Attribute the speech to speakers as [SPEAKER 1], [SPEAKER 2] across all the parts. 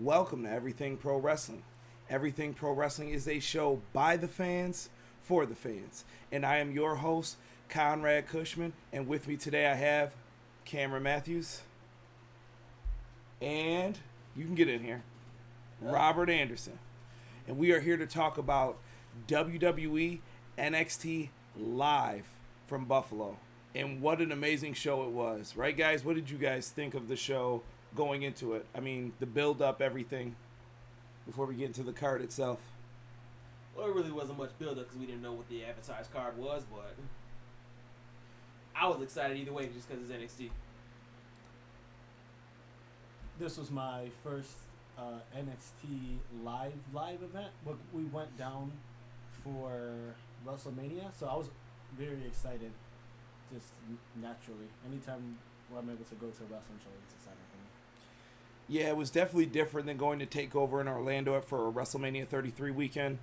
[SPEAKER 1] Welcome to Everything Pro Wrestling. Everything Pro Wrestling is a show by the fans, for the fans. And I am your host, Conrad Cushman. And with me today I have Cameron Matthews. And you can get in here, Robert Anderson. And we are here to talk about WWE NXT live from Buffalo. And what an amazing show it was. Right, guys? What did you guys think of the show going into it? I mean, the build-up, everything, before we get into the card itself.
[SPEAKER 2] Well, it really wasn't much build-up because we didn't know what the advertised card was, but I was excited either way just because it's NXT.
[SPEAKER 3] This was my first NXT live event. But we went down for WrestleMania, so I was very excited, just naturally. Anytime where I'm able to go to a wrestling show, it's exciting for me.
[SPEAKER 1] Yeah, it was definitely different than going to TakeOver in Orlando for a WrestleMania 33 weekend.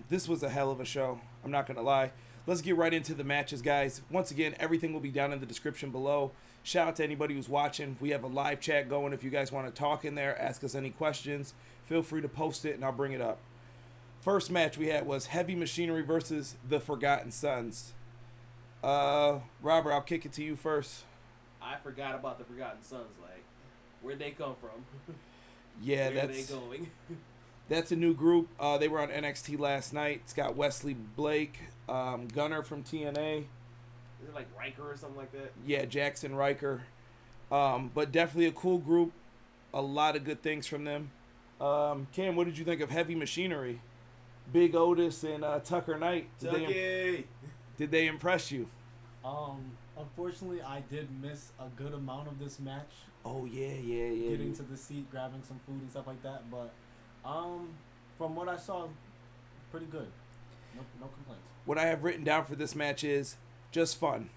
[SPEAKER 1] This was a hell of a show. I'm not going to lie. Let's get right into the matches, guys. Once again, everything will be down in the description below. Shout out to anybody who's watching. We have a live chat going. If you guys want to talk in there, ask us any questions, feel free to post it and I'll bring it up. First match we had was Heavy Machinery versus the Forgotten Sons. Robert, I'll kick it to you first.
[SPEAKER 2] I forgot about the Forgotten Sons. Like, where'd they come from?
[SPEAKER 1] Yeah,
[SPEAKER 2] Where are they going?
[SPEAKER 1] That's a new group. They were on NXT last night. It's got Wesley Blake, Gunner from TNA.
[SPEAKER 2] Is it like Riker or something like that?
[SPEAKER 1] Yeah, Jackson Riker. But definitely a cool group. A lot of good things from them. Cam, what did you think of Heavy Machinery? Big Otis and Tucker Knight. Did they impress you?
[SPEAKER 3] Unfortunately, I did miss a good amount of this match.
[SPEAKER 1] Oh, yeah.
[SPEAKER 3] Getting to the seat, grabbing some food and stuff like that. But from what I saw, pretty good. No complaints.
[SPEAKER 1] What I have written down for this match is just fun.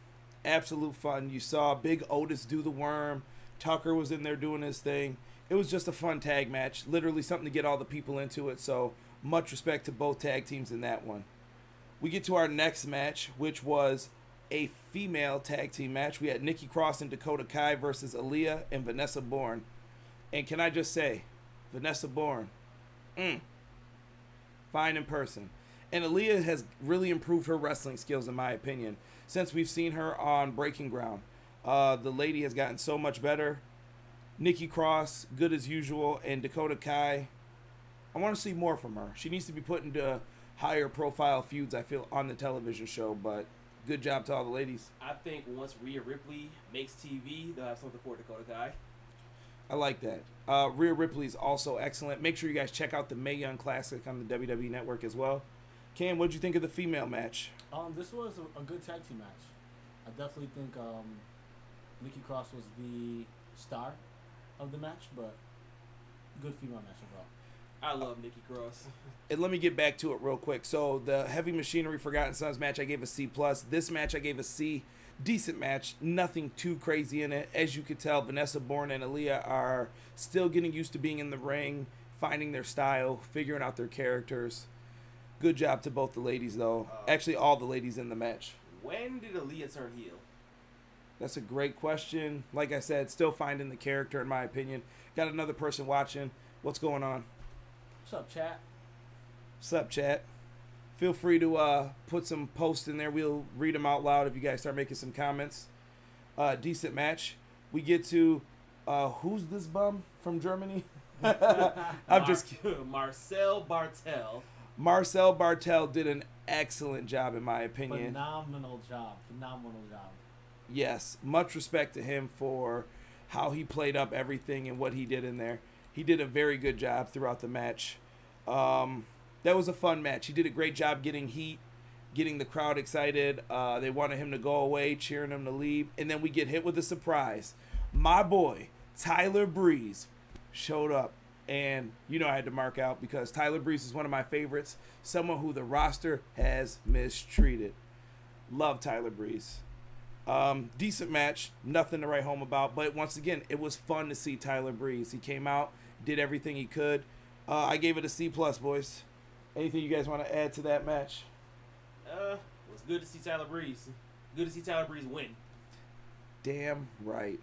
[SPEAKER 1] Absolute fun. You saw Big Otis do the worm. Tucker was in there doing his thing. It was just a fun tag match. Literally something to get all the people into it. So much respect to both tag teams in that one. We get to our next match, which was a female tag team match. We had Nikki Cross and Dakota Kai versus Aaliyah and Vanessa Bourne. And can I just say, Vanessa Bourne, fine in person. And Aaliyah has really improved her wrestling skills, in my opinion, since we've seen her on Breaking Ground. The lady has gotten so much better. Nikki Cross, good as usual, and Dakota Kai, I want to see more from her. She needs to be put into higher profile feuds, I feel, on the television show, but good job to all the ladies.
[SPEAKER 2] I think once Rhea Ripley makes TV, they'll have something for Dakota Kai.
[SPEAKER 1] I like that. Rhea Ripley is also excellent. Make sure you guys check out the Mae Young Classic on the WWE Network as well. Cam, what did you think of the female match?
[SPEAKER 3] This was a good tag team match. I definitely think Nikki Cross was the star of the match, but good female match overall.
[SPEAKER 2] I love Nikki Cross.
[SPEAKER 1] And let me get back to it real quick. So the Heavy Machinery Forgotten Sons match, I gave a C+. This match, I gave a C. Decent match. Nothing too crazy in it. As you could tell, Vanessa Bourne and Aaliyah are still getting used to being in the ring, finding their style, figuring out their characters. Good job to both the ladies, though. Actually, all the ladies in the match.
[SPEAKER 2] When did Aaliyah turn heel?
[SPEAKER 1] That's a great question. Like I said, still finding the character, in my opinion. Got another person watching. What's going on?
[SPEAKER 3] What's up, chat?
[SPEAKER 1] What's up, chat? Feel free to put some posts in there. We'll read them out loud if you guys start making some comments. Decent match. We get to, who's this bum from Germany? I'm just kidding.
[SPEAKER 2] Marcel Barthel.
[SPEAKER 1] Marcel Barthel did an excellent job, in my opinion.
[SPEAKER 3] Phenomenal job.
[SPEAKER 1] Yes, much respect to him for how he played up everything and what he did in there. He did a very good job throughout the match. That was a fun match. He did a great job getting heat, getting the crowd excited. They wanted him to go away, cheering him to leave. And then we get hit with a surprise. My boy, Tyler Breeze, showed up. And, you know, I had to mark out because Tyler Breeze is one of my favorites. Someone who the roster has mistreated. Love Tyler Breeze. Decent match. Nothing to write home about. But once again, it was fun to see Tyler Breeze. He came out, did everything he could. I gave it a C+, boys. Anything you guys want to add to that match?
[SPEAKER 2] It was good to see Tyler Breeze. Good to see Tyler Breeze win.
[SPEAKER 1] Damn right.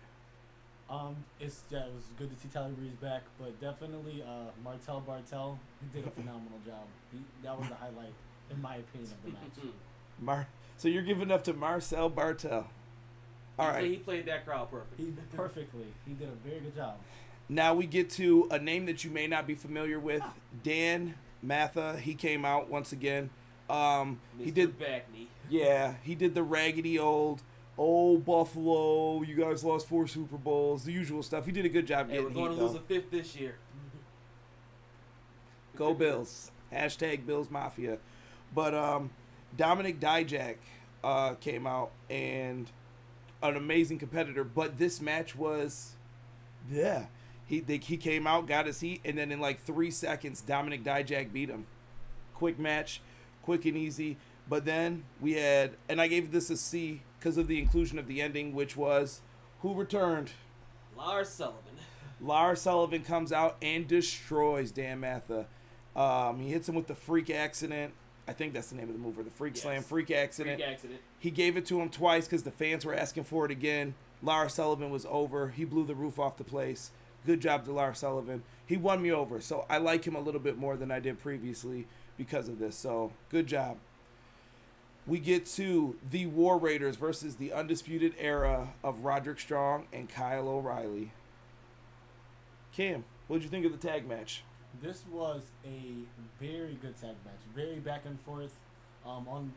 [SPEAKER 3] It was good to see Tyler Breeze back, but definitely Marcel Barthel, he did a phenomenal job. That was the highlight, in my opinion, of the match.
[SPEAKER 1] So you're giving up to Marcel Barthel. All right.
[SPEAKER 2] He played that crowd
[SPEAKER 3] Perfectly. He did a very good job.
[SPEAKER 1] Now we get to a name that you may not be familiar with, Dan Matha. He came out once again. He did
[SPEAKER 2] Backney.
[SPEAKER 1] Yeah, he did the raggedy old Buffalo. You guys lost 4 Super Bowls, the usual stuff. He did a good job getting heat, though.
[SPEAKER 2] We're going to lose a 5th this year.
[SPEAKER 1] Go Bills. # Bills Mafia. But Dominic Dijakovich came out, and an amazing competitor. But this match was, he came out, got his heat, and then in like 3 seconds, Dominic Dijakovich beat him. Quick match, quick and easy. But then we had, and I gave this a C because of the inclusion of the ending, which was, who returned?
[SPEAKER 2] Lars Sullivan.
[SPEAKER 1] Lars Sullivan comes out and destroys Dan Matha. He hits him with the freak accident. I think that's the name of the mover, the freak slam, freak accident. He gave it to him twice because the fans were asking for it again. Lars Sullivan was over. He blew the roof off the place. Good job to Lars Sullivan. He won me over, so I like him a little bit more than I did previously because of this. So good job. We get to the War Raiders versus the Undisputed Era of Roderick Strong and Kyle O'Reilly. Cam, what did you think of the tag match?
[SPEAKER 3] This was a very good tag match. Very back and forth.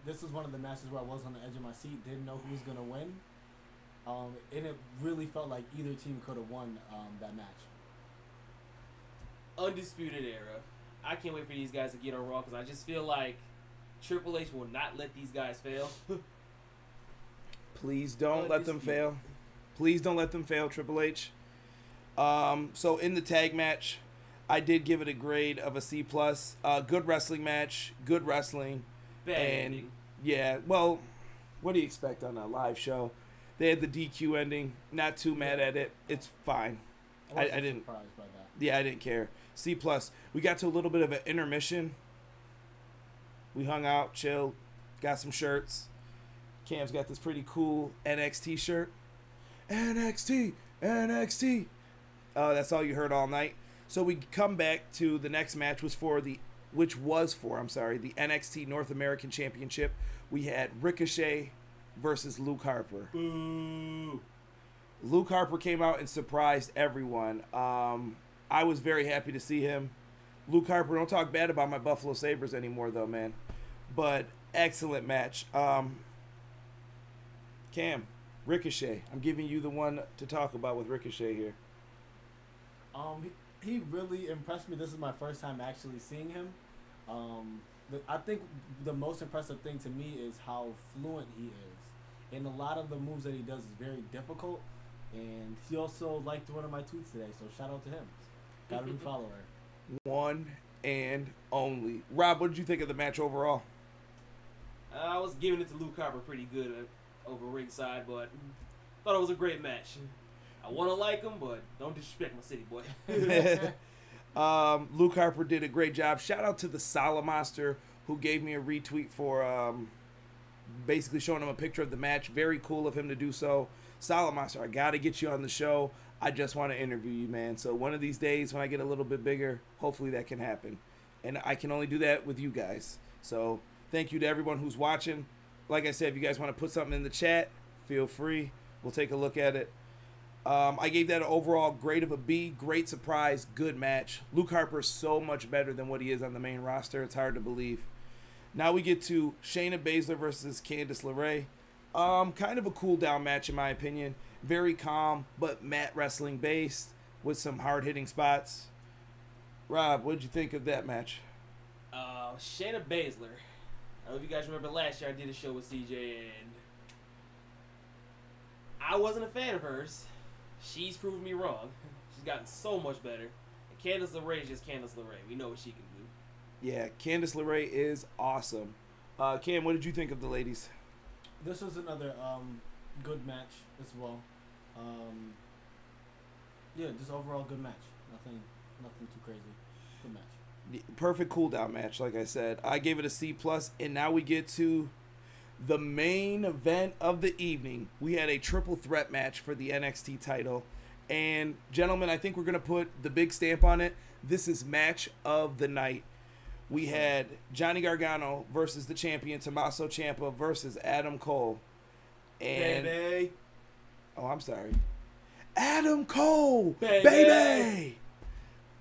[SPEAKER 3] This was one of the matches where I was on the edge of my seat, didn't know who was going to win. And it really felt like either team could have won that match.
[SPEAKER 2] Undisputed Era. I can't wait for these guys to get on Raw because I just feel like Triple H will not let these guys fail.
[SPEAKER 1] Please don't let them fail. Please don't let them fail, Triple H. So in the tag match, I did give it a grade of a C+. Good wrestling match, good wrestling.
[SPEAKER 2] Bad ending.
[SPEAKER 1] Yeah, well, what do you expect on a live show? They had the DQ ending. Not too mad at it. It's fine. I didn't.
[SPEAKER 3] Surprised by that.
[SPEAKER 1] Yeah, I didn't care. C+. We got to a little bit of an intermission. We hung out, chilled, got some shirts. Cam's got this pretty cool NXT shirt. NXT, NXT. That's all you heard all night. So we come back to the next match, which was for the NXT North American Championship. We had Ricochet versus Luke Harper.
[SPEAKER 2] Boo.
[SPEAKER 1] Luke Harper came out and surprised everyone. I was very happy to see him. Luke Harper, don't talk bad about my Buffalo Sabres anymore, though, man. But excellent match. Cam, Ricochet. I'm giving you the one to talk about with Ricochet here.
[SPEAKER 3] He really impressed me. This is my first time actually seeing him. I think the most impressive thing to me is how fluent he is. And a lot of the moves that he does is very difficult. And he also liked one of my tweets today, so shout out to him. Got a new follower.
[SPEAKER 1] One and only. Rob, what did you think of the match overall?
[SPEAKER 2] I was giving it to Luke Harper pretty good over ringside, but thought it was a great match. I want to like him, but don't disrespect my city, boy.
[SPEAKER 1] Luke Harper did a great job. Shout out to the Salamaster who gave me a retweet for basically showing him a picture of the match. Very cool of him to do so. Salamaster, I got to get you on the show. I just want to interview you, man. So one of these days when I get a little bit bigger, hopefully that can happen. And I can only do that with you guys. So thank you to everyone who's watching. Like I said, if you guys want to put something in the chat, feel free. We'll take a look at it. I gave that an overall grade of a B. Great surprise, good match. Luke Harper is so much better than what he is on the main roster. It's hard to believe. Now we get to Shayna Baszler versus Candice LeRae. Kind of a cool down match in my opinion. Very calm, but mat wrestling based with some hard hitting spots. Rob, what did you think of that match?
[SPEAKER 2] Shayna Baszler. I don't know if you guys remember last year I did a show with CJ and I wasn't a fan of hers. She's proven me wrong. She's gotten so much better. And Candice LeRae is just Candice LeRae. We know what she can do.
[SPEAKER 1] Yeah, Candice LeRae is awesome. Cam, what did you think of the ladies?
[SPEAKER 3] This was another good match as well. Yeah, just overall good match. Nothing too crazy. Good match.
[SPEAKER 1] Perfect cool down match, like I said. I gave it a C+, and now we get to the main event of the evening. We had a triple threat match for the NXT title, And, gentlemen, I think we're going to put the big stamp on it. This is match of the night. We had Johnny Gargano versus the champion, Tamasso Ciampa, versus Adam Cole. And
[SPEAKER 2] Baby.
[SPEAKER 1] Oh, I'm sorry. Adam Cole,
[SPEAKER 2] Baby.
[SPEAKER 1] baby.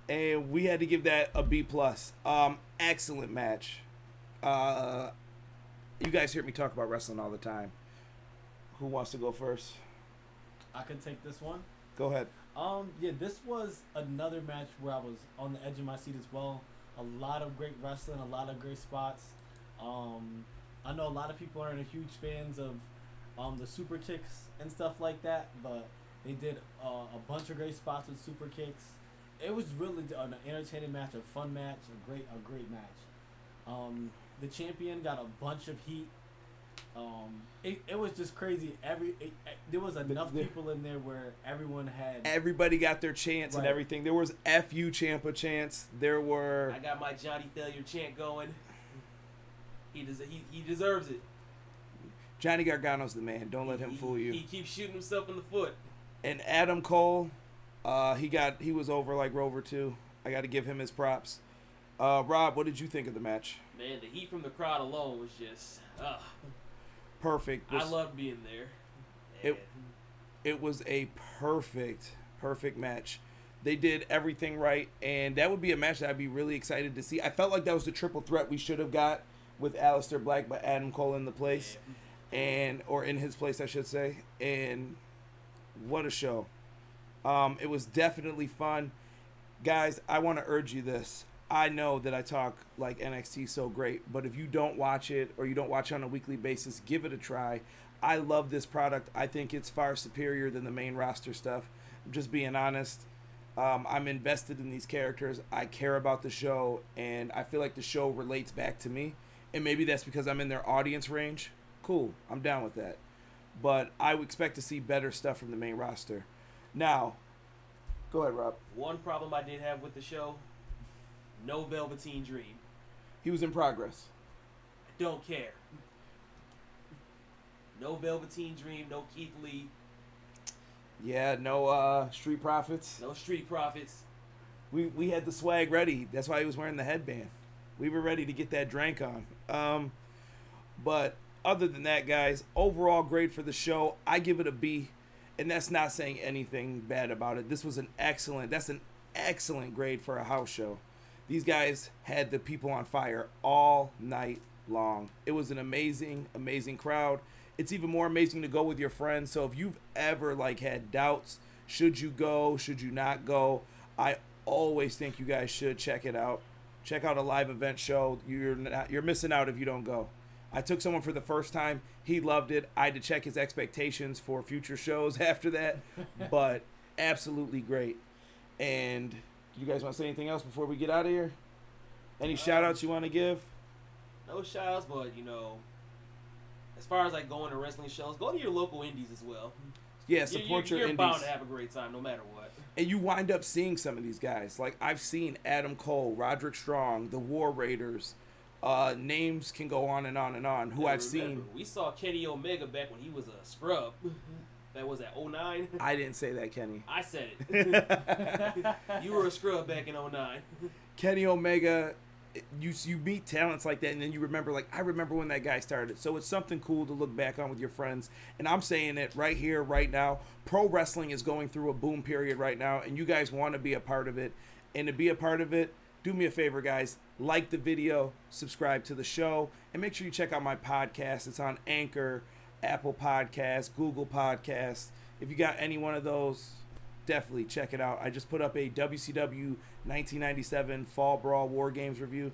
[SPEAKER 1] And we had to give that a B+. Excellent match. You guys hear me talk about wrestling all the time. Who wants to go first?
[SPEAKER 3] I can take this one.
[SPEAKER 1] Go ahead.
[SPEAKER 3] Yeah, this was another match where I was on the edge of my seat as well. A lot of great wrestling, a lot of great spots. I know a lot of people aren't a huge fans of the super kicks and stuff like that, but they did a bunch of great spots with super kicks. It was really an entertaining match, a fun match, a great match. The champion got a bunch of heat. It was just crazy. There was enough people in there where everybody
[SPEAKER 1] got their chance, right, and everything. There was "F-U Ciampa" chants. There were.
[SPEAKER 2] I got my Johnny Failure chant going. He deserves it.
[SPEAKER 1] Johnny Gargano's the man. Don't let him fool you.
[SPEAKER 2] He keeps shooting himself in the foot.
[SPEAKER 1] And Adam Cole, he was over like Rover too. I got to give him his props. Rob, what did you think of the match?
[SPEAKER 2] Man, the heat from the crowd alone was just
[SPEAKER 1] perfect.
[SPEAKER 2] I loved being there.
[SPEAKER 1] It was a perfect match. They did everything right, and that would be a match that I'd be really excited to see. I felt like that was the triple threat we should have got with Aleister Black, but Adam Cole in the place, or in his place, I should say. And what a show! It was definitely fun, guys. I want to urge you this. I know that I talk like NXT so great, but if you don't watch it or you don't watch it on a weekly basis, give it a try. I love this product. I think it's far superior than the main roster stuff. I'm just being honest. I'm invested in these characters. I care about the show, and I feel like the show relates back to me. And maybe that's because I'm in their audience range. Cool. I'm down with that. But I would expect to see better stuff from the main roster. Now, go ahead, Rob.
[SPEAKER 2] One problem I did have with the show, no Velveteen Dream.
[SPEAKER 1] He was in progress.
[SPEAKER 2] I don't care. No Velveteen Dream, no Keith Lee.
[SPEAKER 1] Yeah, no Street Profits.
[SPEAKER 2] No Street Profits.
[SPEAKER 1] We had the swag ready. That's why he was wearing the headband. We were ready to get that drink on. But other than that, guys, overall grade for the show, I give it a B. And that's not saying anything bad about it. This was an excellent grade for a house show. These guys had the people on fire all night long. It was an amazing crowd. It's even more amazing to go with your friends. So if you've ever had doubts, should you go, should you not go, I always think you guys should check it out. Check out a live event show. You're missing out if you don't go. I took someone for the first time. He loved it. I had to check his expectations for future shows after that, but absolutely great. And you guys want to say anything else before we get out of here? Any shout-outs you want to give?
[SPEAKER 2] No shout-outs, but, as far as going to wrestling shows, go to your local indies as well.
[SPEAKER 1] Yeah, support your indies.
[SPEAKER 2] You're bound to have a great time no matter what.
[SPEAKER 1] And you wind up seeing some of these guys. I've seen Adam Cole, Roderick Strong, the War Raiders. Names can go on and on and on. I've seen.
[SPEAKER 2] We saw Kenny Omega back when he was a scrub. That was at 09.
[SPEAKER 1] I didn't say that, Kenny.
[SPEAKER 2] I said it. You were a scrub back in 09.
[SPEAKER 1] Kenny Omega, you meet talents like that, and then you remember, I remember when that guy started. So it's something cool to look back on with your friends. And I'm saying it right here, right now. Pro wrestling is going through a boom period right now, and you guys want to be a part of it. And to be a part of it, do me a favor, guys. Like the video, subscribe to the show, and make sure you check out my podcast. It's on Anchor, Apple Podcasts, Google Podcasts. If you got any one of those, definitely check it out. I just put up a WCW 1997 Fall Brawl War Games review.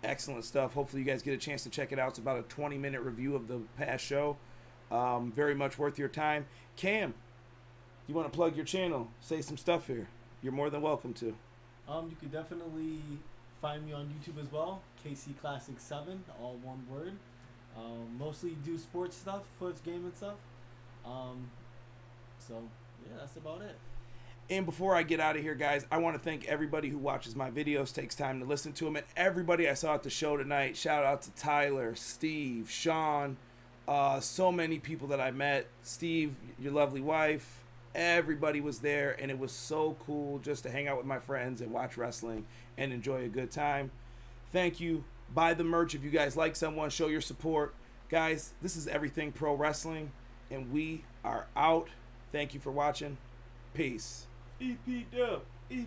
[SPEAKER 1] Excellent stuff. Hopefully you guys get a chance to check it out. It's about a 20-minute review of the past show. Very much worth your time. Cam, you want to plug your channel? Say some stuff here. You're more than welcome to.
[SPEAKER 3] You could definitely find me on YouTube as well. KC Classic 7, all one word. Mostly do sports stuff, sports gaming stuff. So yeah, that's about it.
[SPEAKER 1] And before I get out of here, guys, I want to thank everybody who watches my videos, takes time to listen to them, and everybody I saw at the show tonight. Shout out to Tyler, Steve, Sean, so many people that I met. Steve, your lovely wife, Everybody was there, and it was so cool just to hang out with my friends and watch wrestling and enjoy a good time. Thank you. Buy the merch if you guys like someone. Show your support. Guys, this is Everything Pro Wrestling, and we are out. Thank you for watching. Peace.
[SPEAKER 2] EP Dub. EP.